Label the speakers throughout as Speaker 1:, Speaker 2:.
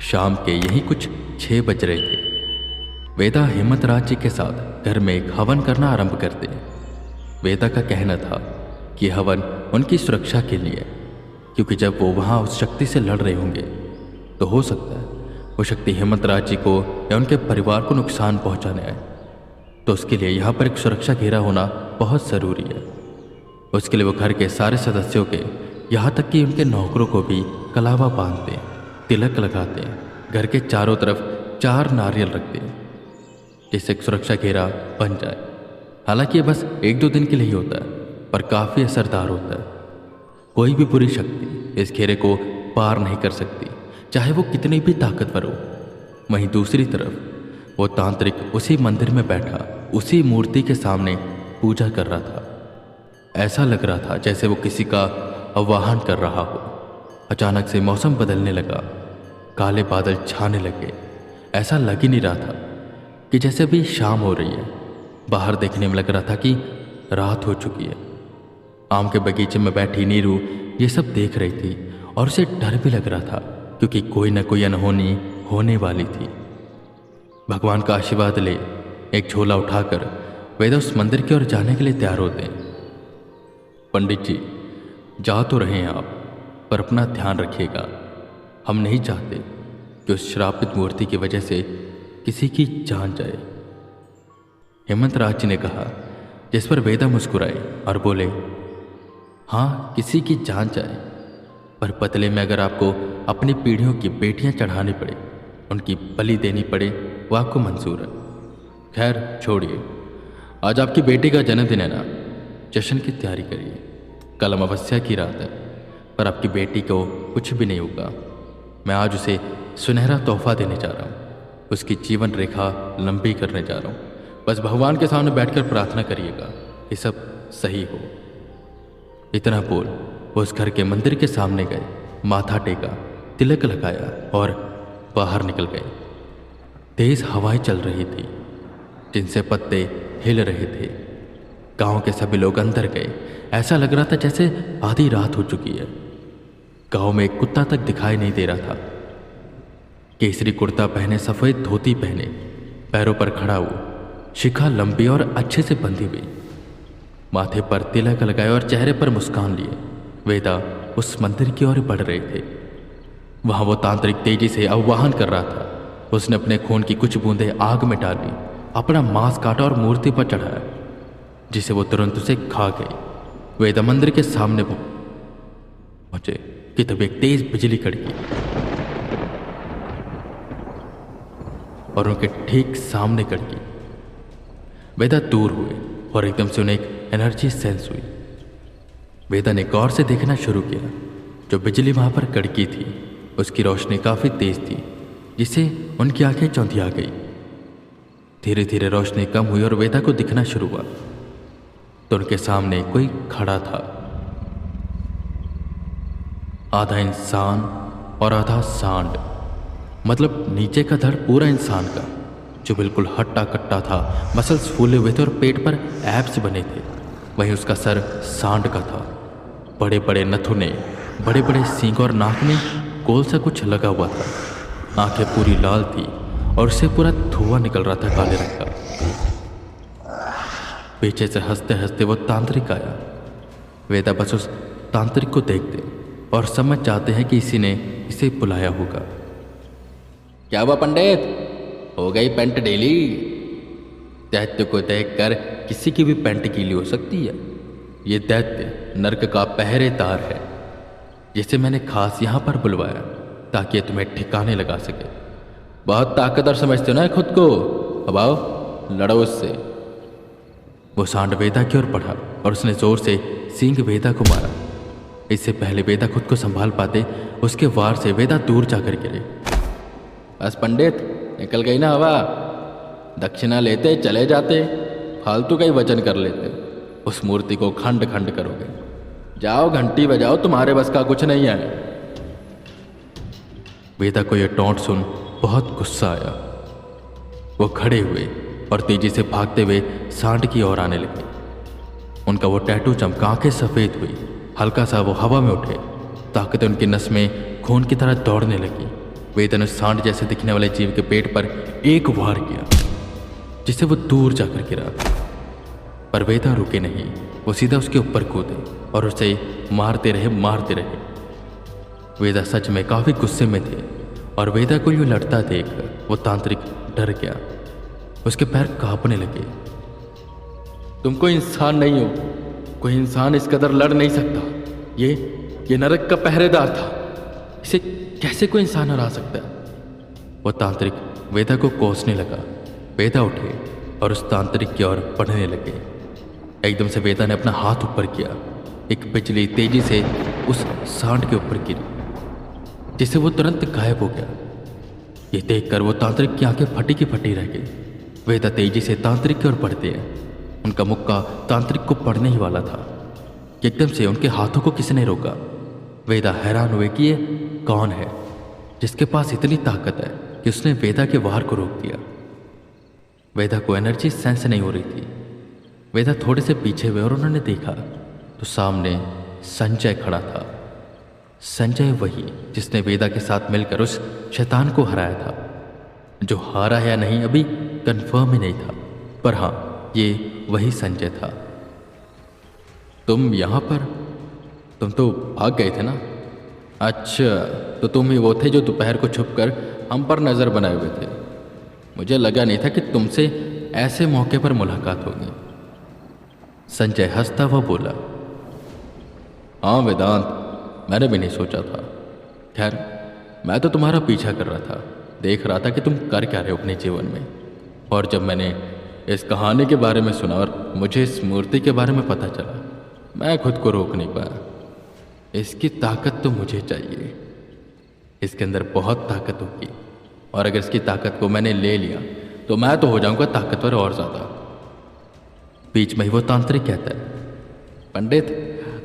Speaker 1: शाम के यही कुछ 6 बज रहे थे। वेदा हेमंतराज जी के साथ घर में एक हवन करना आरंभ करते हैं। वेदा का कहना था कि हवन उनकी सुरक्षा के लिए, क्योंकि जब वो वहाँ उस शक्ति से लड़ रहे होंगे तो हो सकता है वो शक्ति हेमंतराज जी को या उनके परिवार को नुकसान पहुँचाने आए। तो उसके लिए यहाँ पर एक सुरक्षा घेरा होना बहुत ज़रूरी है। उसके लिए वो घर के सारे सदस्यों के, यहाँ तक कि उनके नौकरों को भी कलावा बांधते हैं, तिलक लगाते हैं, घर के चारों तरफ 4 नारियल रखते हैं, जिससे एक सुरक्षा घेरा बन जाए। हालांकि ये बस 1-2 दिन के लिए ही होता है, पर काफ़ी असरदार होता है। कोई भी बुरी शक्ति इस घेरे को पार नहीं कर सकती, चाहे वो कितनी भी ताकतवर हो। वहीं दूसरी तरफ वो तांत्रिक उसी मंदिर में बैठा उसी मूर्ति के सामने पूजा कर रहा था। ऐसा लग रहा था जैसे वो किसी का आवाहन कर रहा हो। अचानक से मौसम बदलने लगा, काले बादल छाने लगे। ऐसा लग ही नहीं रहा था कि जैसे अभी शाम हो रही है। बाहर देखने में लग रहा था कि रात हो चुकी है। आम के बगीचे में बैठी नीरू ये सब देख रही थी और उसे डर भी लग रहा था, क्योंकि कोई न कोई अनहोनी होने वाली थी। भगवान का आशीर्वाद ले एक झोला उठाकर वेदा उस मंदिर की ओर जाने के लिए तैयार होते हैं। पंडित जी, जा तो रहे हैं आप, पर अपना ध्यान रखिएगा। हम नहीं चाहते कि उस श्रापित मूर्ति की वजह से किसी की जान जाए। हेमंतराज जी ने कहा, जिस पर वेदा मुस्कुराए और बोले, हाँ, किसी की जान जाए, पर बदले में अगर आपको अपनी पीढ़ियों की बेटियां चढ़ानी पड़े, उनकी बलि देनी पड़े, वो आपको मंजूर है। खैर छोड़िए, आज आपकी बेटी का जन्मदिन है ना, जश्न की तैयारी करिए। कल अमावस्या की रात है, पर आपकी बेटी को कुछ भी नहीं होगा। मैं आज उसे सुनहरा तोहफा देने जा रहा हूँ, उसकी जीवन रेखा लंबी करने जा रहा हूँ। बस भगवान के सामने बैठकर प्रार्थना करिएगा कि सब सही हो। इतना बोल वो उस घर के मंदिर के सामने गए, माथा टेका, तिलक लगाया और बाहर निकल गए। तेज हवाएं चल रही थी, जिनसे पत्ते हिल रहे थे। गांव के सभी लोग अंदर गए। ऐसा लग रहा था जैसे आधी रात हो चुकी है। गांव में एक कुत्ता तक दिखाई नहीं दे रहा था। केसरी कुर्ता पहने, सफेद धोती पहने, पैरों पर खड़ा हुआ, शिखा लंबी और अच्छे से बंधी हुई, माथे पर तिलक लगाए और चेहरे पर मुस्कान लिए वेदा उस मंदिर की ओर बढ़ रहे थे। वहां वो तांत्रिक तेजी से आह्वान कर रहा था। उसने अपने खून की कुछ बूंदें आग में डाली, अपना मांस काटा और मूर्ति पर चढ़ाया, जिसे वो तुरंत उसे खा गई। वेदा मंदिर के सामने पहुंचे कि तब एक तेज बिजली कड़की और उनके ठीक सामने कड़की। वेदा दूर हुए और एकदम से उन्हें एक एनर्जी सेंस हुई। वेदा ने गौर से देखना शुरू किया। जो बिजली वहां पर कड़की थी, उसकी रोशनी काफी तेज थी, जिससे उनकी आंखें चौंधिया गई। धीरे धीरे रोशनी कम हुई और वेदा को दिखना शुरू हुआ तो उनके सामने कोई खड़ा था। आधा इंसान और आधा सांड, मतलब नीचे का धड़ पूरा इंसान का, जो बिल्कुल हट्टा कट्टा था, मसल्स फूले हुए थे और पेट पर एब्स बने थे। वहीं उसका सर सांड का था। बड़े बड़े नथुने, बड़े बड़े सींग और नाक में गोल सा कुछ लगा हुआ था। आंखें पूरी लाल थी और उससे पूरा धुआं निकल रहा था काले रंग का। पीछे से हंसते हंसते वो तांत्रिक आया। वेदा बस उस तांत्रिक को देखते और समझ जाते हैं कि इसी ने इसे बुलाया होगा। क्या हुआ पंडित, हो गई पेंट डेली? दैत्य को देखकर किसी की भी पेंट गीली हो सकती है। ये दैत्य नर्क का पहरेदार है, जिसे मैंने खास यहाँ पर बुलवाया ताकि तुम्हें ठिकाने लगा सके। बहुत ताकतवर समझते हो ना खुद को? अब आओ, लड़ो उससे। वो सांड वेदा की ओर बढ़ा और उसने जोर से सींग वेदा को मारा। इससे पहले वेदा खुद को संभाल पाते, उसके वार से वेदा दूर जाकर गिरे। बस पंडित, निकल गई ना हवा। दक्षिणा लेते चले जाते, फालतू का ही वचन कर लेते। उस मूर्ति को खंड खंड करोगे। जाओ घंटी बजाओ, तुम्हारे बस का कुछ नहीं है। वेदा को यह टोंट सुन बहुत गुस्सा आया। वो खड़े हुए और तेजी से भागते हुए सांड की ओर आने लगे। उनका वो टैटू चमका, आंखें सफेद हुई, हल्का सा वो हवा में उठे, ताकत उनकी नस में खून की तरह दौड़ने लगी। वेदा ने सांड जैसे दिखने वाले जीव के पेट पर एक वार किया, जिससे वो दूर जाकर गिरा। पर वेदा रुके नहीं, वो सीधा उसके ऊपर कूदे और उसे मारते रहे। वेदा सच में काफी गुस्से में थे और वेदा को यूं लड़ता देख वो तांत्रिक डर गया। उसके पैर कांपने लगे। तुम कोई इंसान नहीं हो, कोई इंसान इस कदर लड़ नहीं सकता। ये नरक का पहरेदार था, इसे कैसे कोई इंसान हरा सकता है? वो तांत्रिक वेदा को कोसने लगा। वेदा उठे और उस तांत्रिक की ओर बढ़ने लगे। एकदम से वेदा ने अपना हाथ ऊपर किया। एक बिजली तेजी से उस सांड के ऊपर गिरी, जिससे वो तुरंत गायब हो गया। ये देखकर वो तांत्रिक की आंखें फटी की फटी रह गई। वेदा तेजी से तांत्रिक की ओर बढ़ते हैं। उनका मुक्का तांत्रिक को पड़ने ही वाला था कि एकदम से उनके हाथों को किसने रोका। वेदा हैरान हुए कि ये कौन है जिसके पास इतनी ताकत है कि उसने वेदा के वार को रोक दिया। वेदा को एनर्जी सेंस नहीं हो रही थी। वेदा थोड़े से पीछे हुए और उन्होंने देखा तो सामने संजय खड़ा था। संजय वही जिसने वेदा के साथ मिलकर उस शैतान को हराया था। जो हारा है या नहीं अभी कंफर्म ही नहीं था, पर हाँ, ये वही संजय था। तुम यहाँ पर? तुम तो भाग गए थे ना? अच्छा, तो तुम ही वो थे जो दोपहर को छुपकर हम पर नज़र बनाए हुए थे। मुझे लगा नहीं था कि तुमसे ऐसे मौके पर मुलाकात होगी। संजय हंसता हुआ बोला, हाँ वेदांत, मैंने भी नहीं सोचा था। खैर, मैं तो तुम्हारा पीछा कर रहा था, देख रहा था कि तुम कर क्या रहे हो अपने जीवन में। और जब मैंने इस कहानी के बारे में सुना और मुझे इस मूर्ति के बारे में पता चला, मैं खुद को रोक नहीं पाया। इसकी ताकत तो मुझे चाहिए। इसके अंदर बहुत ताकत होगी और अगर इसकी ताकत को मैंने ले लिया तो मैं तो हो जाऊंगा ताकतवर और ज़्यादा। बीच में ही वो तांत्रिक कहता है, पंडित,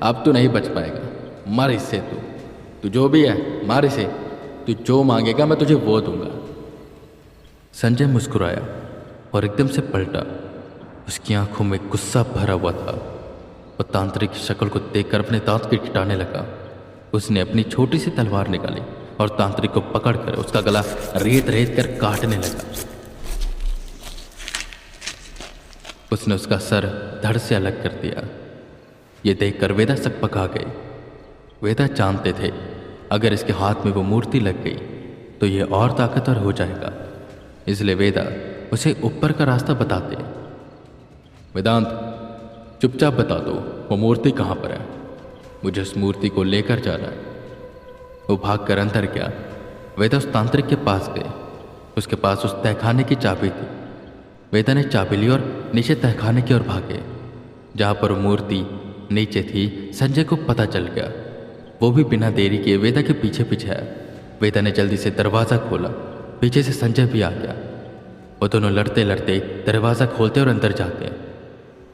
Speaker 1: अब तो नहीं बच पाएगा, मार इससे। तू जो भी है मार इसे। तू जो मांगेगा मैं तुझे वो दूंगा। संजय मुस्कुराया और एकदम से पलटा। उसकी आंखों में गुस्सा भरा हुआ था। वो तांत्रिक की शक्ल को देखकर अपने दांत पे टिटाने लगा। उसने अपनी छोटी सी तलवार निकाली और तांत्रिक को पकड़कर उसका गला रेत रेत कर काटने लगा। उसने उसका सर धड़ से अलग कर दिया। ये देखकर वेदा सकपका गए। वेदा जानते थे अगर इसके हाथ में वो मूर्ति लग गई तो ये और ताकतवर हो जाएगा, इसलिए वेदा उसे ऊपर का रास्ता बताते। वेदांत, चुपचाप बता दो वो मूर्ति कहाँ पर है, मुझे उस मूर्ति को लेकर जाना है। वो भागकर अंदर गया। वेदा उस तांत्रिक के पास गए। उसके पास उस तहखाने की चाबी थी। वेदा ने चाबी ली और नीचे तहखाने की ओर भागे। जहाँ पर वो मूर्ति नीचे थी, संजय को पता चल गया। वो भी बिना देरी किए वेदा के पीछे पीछे आया। वेदा ने जल्दी से दरवाज़ा खोला। पीछे से संजय भी आ गया। वो दोनों लड़ते लड़ते दरवाज़ा खोलते और अंदर जाते हैं।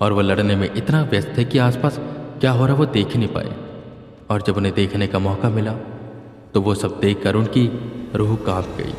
Speaker 1: और वो लड़ने में इतना व्यस्त थे कि आसपास क्या हो रहा वो देख ही नहीं पाए। और जब उन्हें देखने का मौका मिला तो वो सब देखकर उनकी रूह कांप गई।